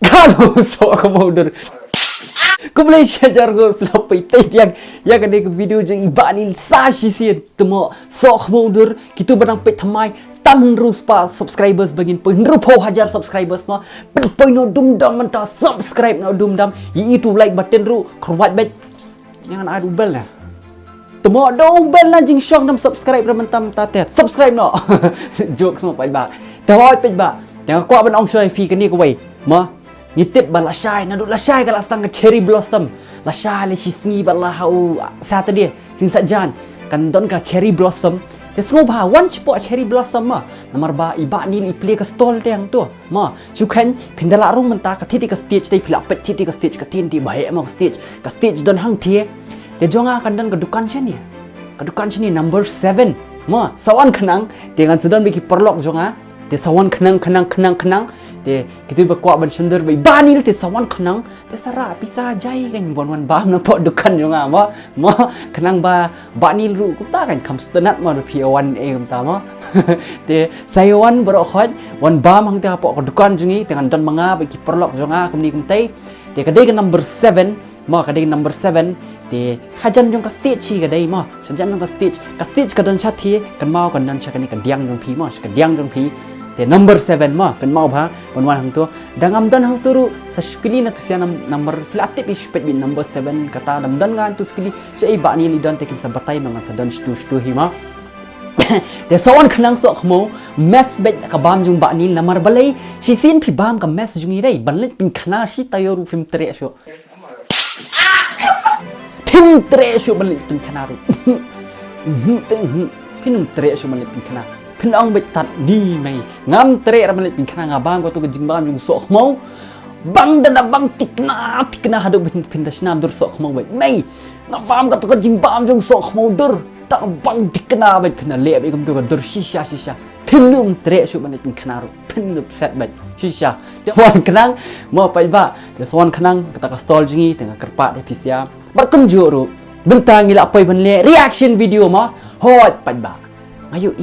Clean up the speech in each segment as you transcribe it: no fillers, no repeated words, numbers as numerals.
Kalau sok kemudur. Kau boleh share gue film peitai yang ada video jeng ibanin sashi sih temo sok kemudur kita benang peit thamai stam rus pa subscribers bagin penru po hajar subscribers mah poin no dum dam menta subscribe no dum dam itu like button ru kerwat bet jangan ada bel lah. Temo do bel lah jeng syok dam subscribe rementam tatet subscribe no joke semua pai ba tawai peit ba jangan kuat ben ong shai fi kan ni ko wei ma ngitip bala syai naduk la syai kala stang cherry blossom la syai le sisngi bala hau Saturday sin sajan kan don ka cherry blossom te sngo ba wan chipo cherry blossom ma namar ba iba ni li play ka stall te ang to ma chukan phindala rung menta ka thiti ka stage te phila pet thiti ka stage ka tin ti ba he ma ka stage don hang thie te jonga kan don ka dukan chani ka dukan chani number 7 ma sawan khanang te ngan sedon bi ki perlok jonga te sawan khanang te kita berkuat bersender bani te sawan kenang te sara pisah jai kan wan bam na pot dukan jonga ma kenang ba ni ru ku ta kan kam stenat ma ru pi1 e kum ta ma te sayawan berokhat wan bam hang te apa ko dukan jongi dengan don manga bagi perlok jonga kum ni kum tai te kadai ke number 7 ma kadai number 7 te hajan jong ka stage chi kadai ma sanjan jong ka stage ka don chat thi kan mau kan nan cha kan ni kan diang jong pi ma ka diang jong pi te number 7 ma kan mau ba wan hang tu dangam dan hang turu sa skili na tu sia number flatip is pet bin number 7 kata dam dan ngan tu skili sei ba ni li don tekin sa batai mangan sa don stu hi ma te sawan khnang so khmo mess bet ka bam jung ba ni lamar balai si sin phi bam ka mess jung i dai banlet pin khna si tayoru film tre sho film tre sho banlet pin khna ru film tre sho banlet pin khna pin ong bet tat ni mai ngam tre ra malit pin khana ngabang ko tu jing bam jung sok mau bang da bang tikna hadu pin da sna dur sok mau bet mai ngabam ko tu jing bam jung sok mau dur ta bang tikna bet pin le be kum tu dur shisha pin lum tre su malit pin khana ru pin lup set bet shisha de wan khnang mo pai ba de swan khnang kata ka stall jingi tengah kerpat de pisia barkum juru bentang ila pai ban le reaction video ma hot pai ba ayo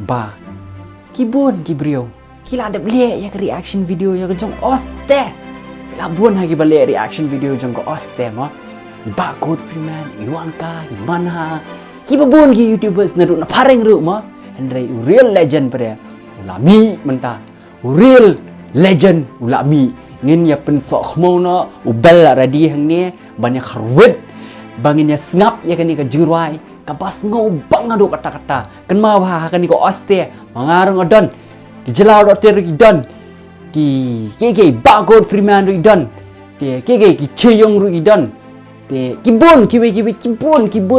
ba kibun kibrio kila ada beli ya ke reaction video ya ke jong OSTE la bun ha ki beli reaction video jong ko OSTE ma ba good freeman iwanka imana kibun ki youtubers na na pareng ru ma andre real legend pada ulami menta real legend ulami ngin ya pen sok khmo na ubel ready hang ni banyak kharwet bangin ya snap ya kan ni ka jurwai kabas ngobang adu kata-kata kan mau ha kan ko OSTE mangarung adon ki jelau dokter ki don ki bagod freeman ri don te ki cheyong ri don te kibun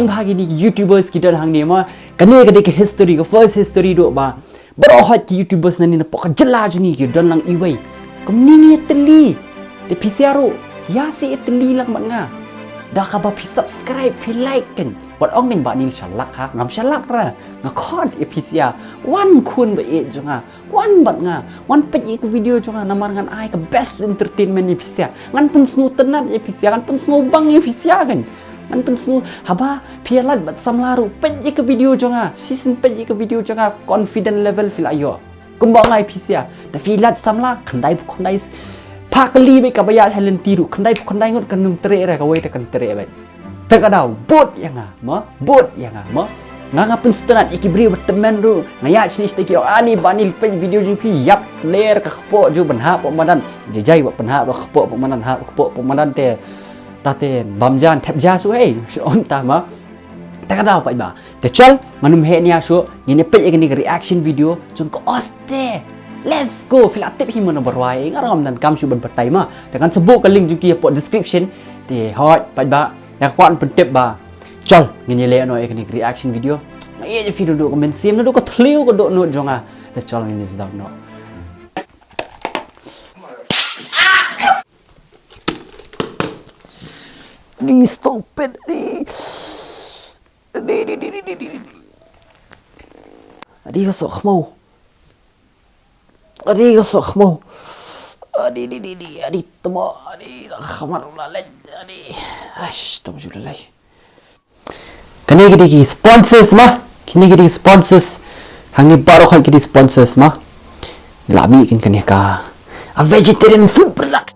bagi ni youtubers ki don hang ni ma kane ke history ko first history do ba berohat ki youtubers nani na pok jela juni ki don lang iwai kom ni teli te pisiaru ya si teli lang nga dah kaba pi subscribe pi like kan wat ong ning ba ni shalak ha ngam shalak ra ngakon episia wan kun ba e jonga wan bat nga wan pe ik video jonga namar ngan ai ka best entertainment ni pisia ngan pun snu tenat episia kan pun snu bang episia kan ngan pun snu haba pi lat bat samlaru pe ik video jonga season pe ik video jonga confident level fil ayo kumbang ai pisia da fi lat samla khandai pakali be kabaya helen tiru khandai ngot kanum tre ra ka wei ta kan tre ba terkadau bot yang ma ngapun setenat ikibri berteman ru ngaya sini steki ani banil pe video jpi yap ler ka khpo ju banha pemanan jai wa banha ro khpo pemanan ha khpo pemanan te taten bamjan thepja su hei on ta ma terkadau pa ba te chal manum he nia su ngine pe ngini reaction video jong ko OSTE let's go filatip hi mana berwai ngaram dan kam syuban pertai ma tekan sebut ke link juki pot description ti hot pa ba ya kwan pentip ba chal ngini le no ek ni reaction video ye je video do komen sim no do ko thliu ko do no jonga te chal ngini zdam no di stop it di ka sok mau Adi sok mau. Adi temo khamar ulalai adi. Ash temo ulalai. Kini gidi sponsors mah. Kini gidi sponsors. Hangi baru kan gidi sponsors mah. Lami kan kani ka. a vegetarian food product.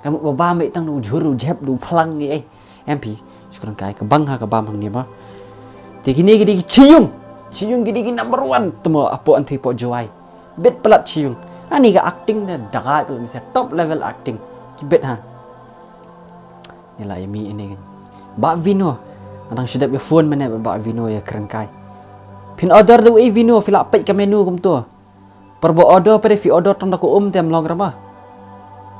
Kamu baba ambil tang du juru jeb du plang ni MP sekarang kai ke bang ha ke bam hang ni ma. Ti gini ciung gini number 1 temo apo anti po joai. Bet pelat ciung. Ani ga acting dah dagai tu ni top level acting. Kibet ha. Yalah yami ini kan. Ba vino. Kadang sedap ya phone mana ba vino ya kerangkai. Pin order tu vino fila pai ke menu kum tu. Perbo order pada fi order tang ko tem long rama.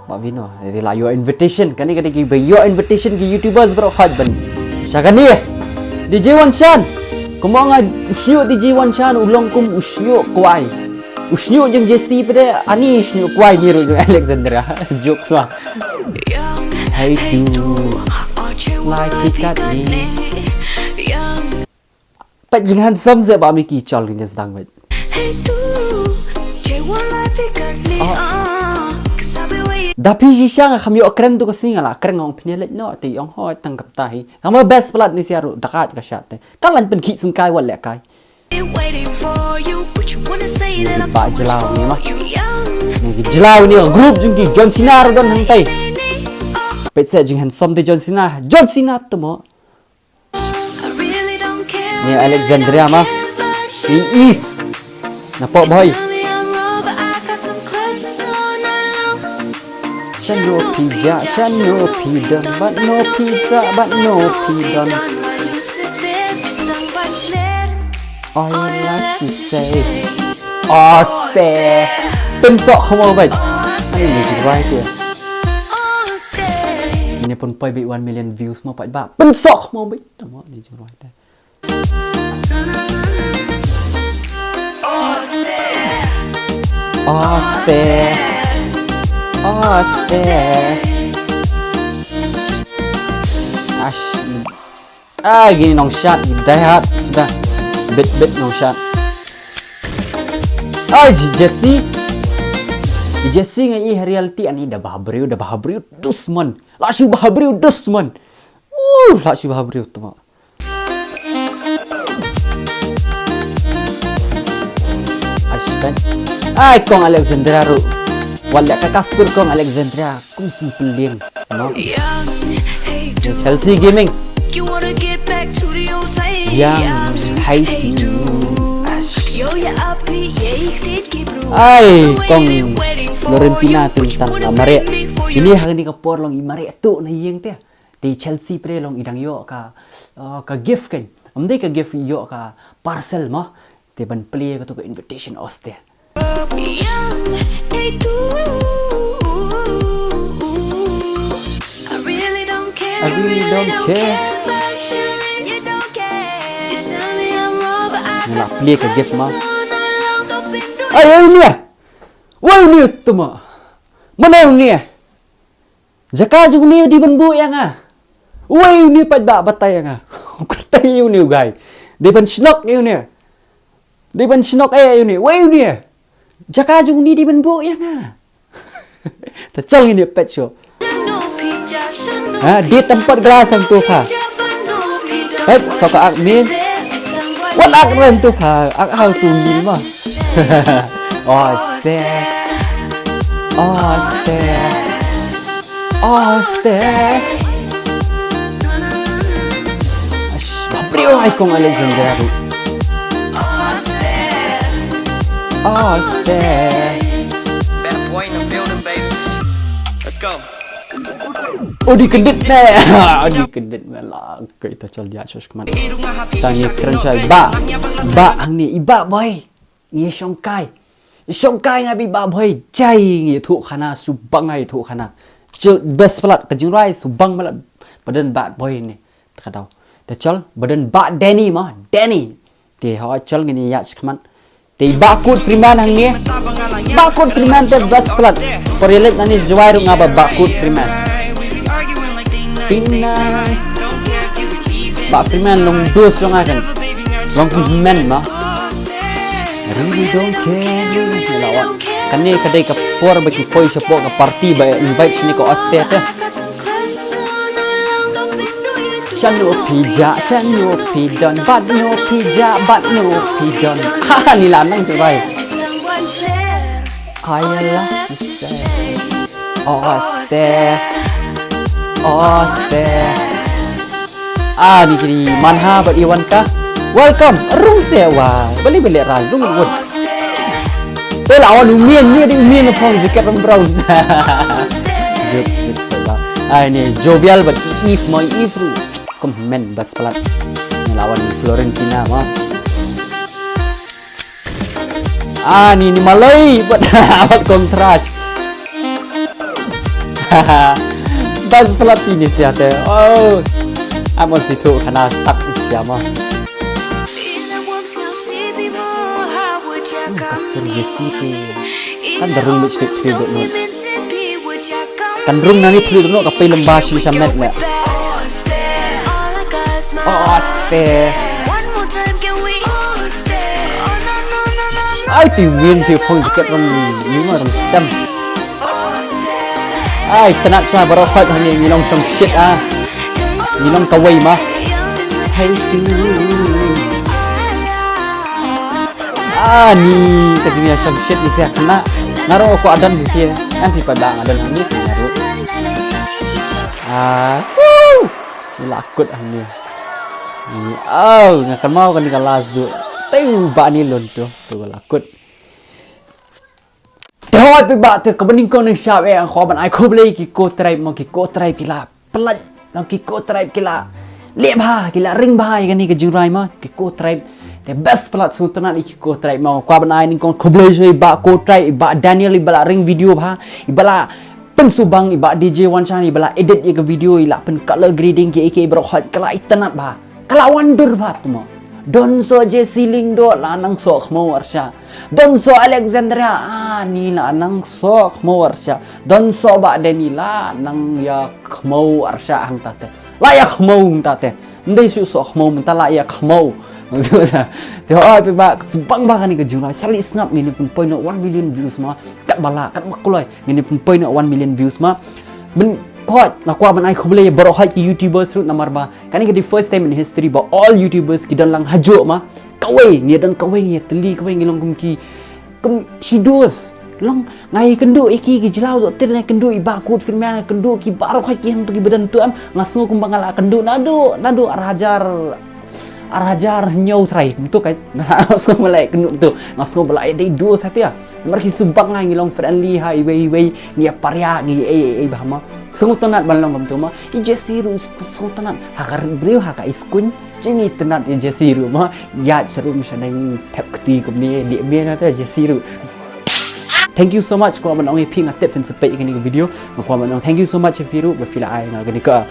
Ba vino. Jadi lah your invitation kan ni kata ki your invitation ki YouTubers bro hot ban. Syakan ni. DJ Wanshan. Kumanga usyo DJ Wanshan ulong kum usyo kuai. Usyo jeng Jesse pada ani usyo kuai ni ro jeng Alexandra. Jokes lah. Hey tu. Like ikat ni. Pat jeng handsome ze ba mi ki chol ni sedang bet. Tapi sisang kami keren tu kesini lah keren ngong pinilet no ti ong hoi tangkap tahi. Kamu best pelat ni siaru dekat ke syat. Kalan pen ki sungkai wal lek kai. Pak jelau ni mah. Ni jelau ni grup jengki John Cena don hantai. Pet set jeng handsome ti John Cena tu mo. Ni Alexandria mah. Ni Eve. Nampak boy. No pija, no pidon, but no pizza, but no pidon. All you like to say, OSTE. Pensok kamu baik. Ini music right tu. Ini pun pay 1 million views mau pak ba. Pensok kamu baik. Tengok music right. OSTE. Gini nong shot dah sudah bet nong shot. Jesse ngai reality ani dah bahabriu dusman. Langsung bahabriu dusman. Langsung bahabriu tu mak. Aspen. Kong Alexandra ru. Wala ka kasur kong Alexandria kung simple din no? Chelsea Gaming yang Haiti ay kong Florentina tentang Amare ini hari ni kapor long Imare tu na yeng te di Chelsea pre long idang yo ka gift kan amde ka gift yo ka parcel mo te ban play ka to ka invitation OSTE I really don't care. Nak play ke gift mah. Ayo ni. Wah ni tu mah. Mana ni? Jaka jung ni di benbu yang Wah ni pat ba batay yang Kurtai ni guys. Di ben snok ni. Di ben snok ni. Wah ni. Jaka jung ni di benbu yang Tercang ini pet show. Di tempat gelasan tu ha. Soka admin. What akren tu ha. How tu mil mah. OSTE. Babriu ay kong Alexandria. OSTE. Di kedit ni. Di kedit melah. Kita call dia sos keman. Tangi kerencai ba hang ni iba boy. Ni Songkai ngabi ba boy. Jai ni thu khana subang ai thu khana. Best pelat kejung rai subang melat badan ba boy ni. Takadau. Ta call badan ba Danny mah. Danny. Dia ha call ni ya keman. Dia bakut Freeman hang ni. Bakut Freeman te best pelat. Korelek nani juai ru ngaba bakut Freeman. Pinai Pak Freeman long dos long akan long Freeman mah really don't care lawak kan ni kadai kapor bagi poi support ke party by invite sini ke OSTE teh Shano pidon but no pija but no pidon ni lanang tu bai I love to say OSTE ni kini manha buat Iwan ka welcome rung sewa balik rai rung rung tôi là ông miên ni đi miên phong jacket rong brown jokes saya ni jovial but if my ifru comment bas pelat lawan Florentina mah ni Malay buat buat kontras bas pelat ini siapa oh I'm on situ karena tak siapa kerja situ kan derung mesti tidak not kan derung nani tidak not kapai lembah si samet le OSTE ai tu win tu phong jacket ram ni mah ram stem ai tenat sa baru fight hanya ngilong some shit ngilong kawai mah hey tu ni kejadian some shit ni saya kena naruh aku adan di sini nanti pada adan ni naruh lakut ni ngakan mau kan dikalas tu tahu bani lon tu lakut Tawat pe ba te kebening ko nang syap kho ban ai khob le ki ko tribe mo ki ko tribe kila pelat nang ki ko tribe kila le bha kila ring bha kan ni ke jurai ma ki ko tribe the best pelat sultanat ki ko tribe mo kwa ban ai ni kon khob le so ba ko tribe ba Daniel ibala ring video bha ibala pen subang iba DJ Wanchan ibala edit ye ke video ila pen color grading ki AK bro hot kala itanat bha kala wonder bha tu mo Don so je siling do lanang sok mo warsha Don so Alexandria ni lanang sok mo warsha Don so ba denila nang yak mo warsha hang tate layak mo tate ndai su sok mo menta layak mo tu ai pe ba sebang ba kan ke jumlah sali snap ni pun point 1 million views ma kat bala kat makulai ni pun point 1 million views ma men kot aku aban ai khobele baru hai ki youtubers root nomor ba kan ini the first time in history ba all youtubers ki dan lang hajo ma kawai ni dan kawai ni teli kawai ngilong kumki kum hidos long ngai kendu iki ki jelau dok tir ngai kendu iba kut firman kendu ki baru hai ki hang tu ki badan tu am ngasu kumbang ala kendu nadu arajar nyau trai betul kan ngasu melai kendu tu ngasu belai dei dua satu ya merki subang ngai ngilong friendly hai wei ni paria ngi bahama Sultanat balong kam tu ma ijasiru sultanat hakar beliau haka iskun jengi tenat ijasiru ma ya seru misalnya tap keti kum ni dia biar nata ijasiru thank you so much ko manong ping atep fin sepet ini video ko manong thank you so much firu ba fila ai ngani ka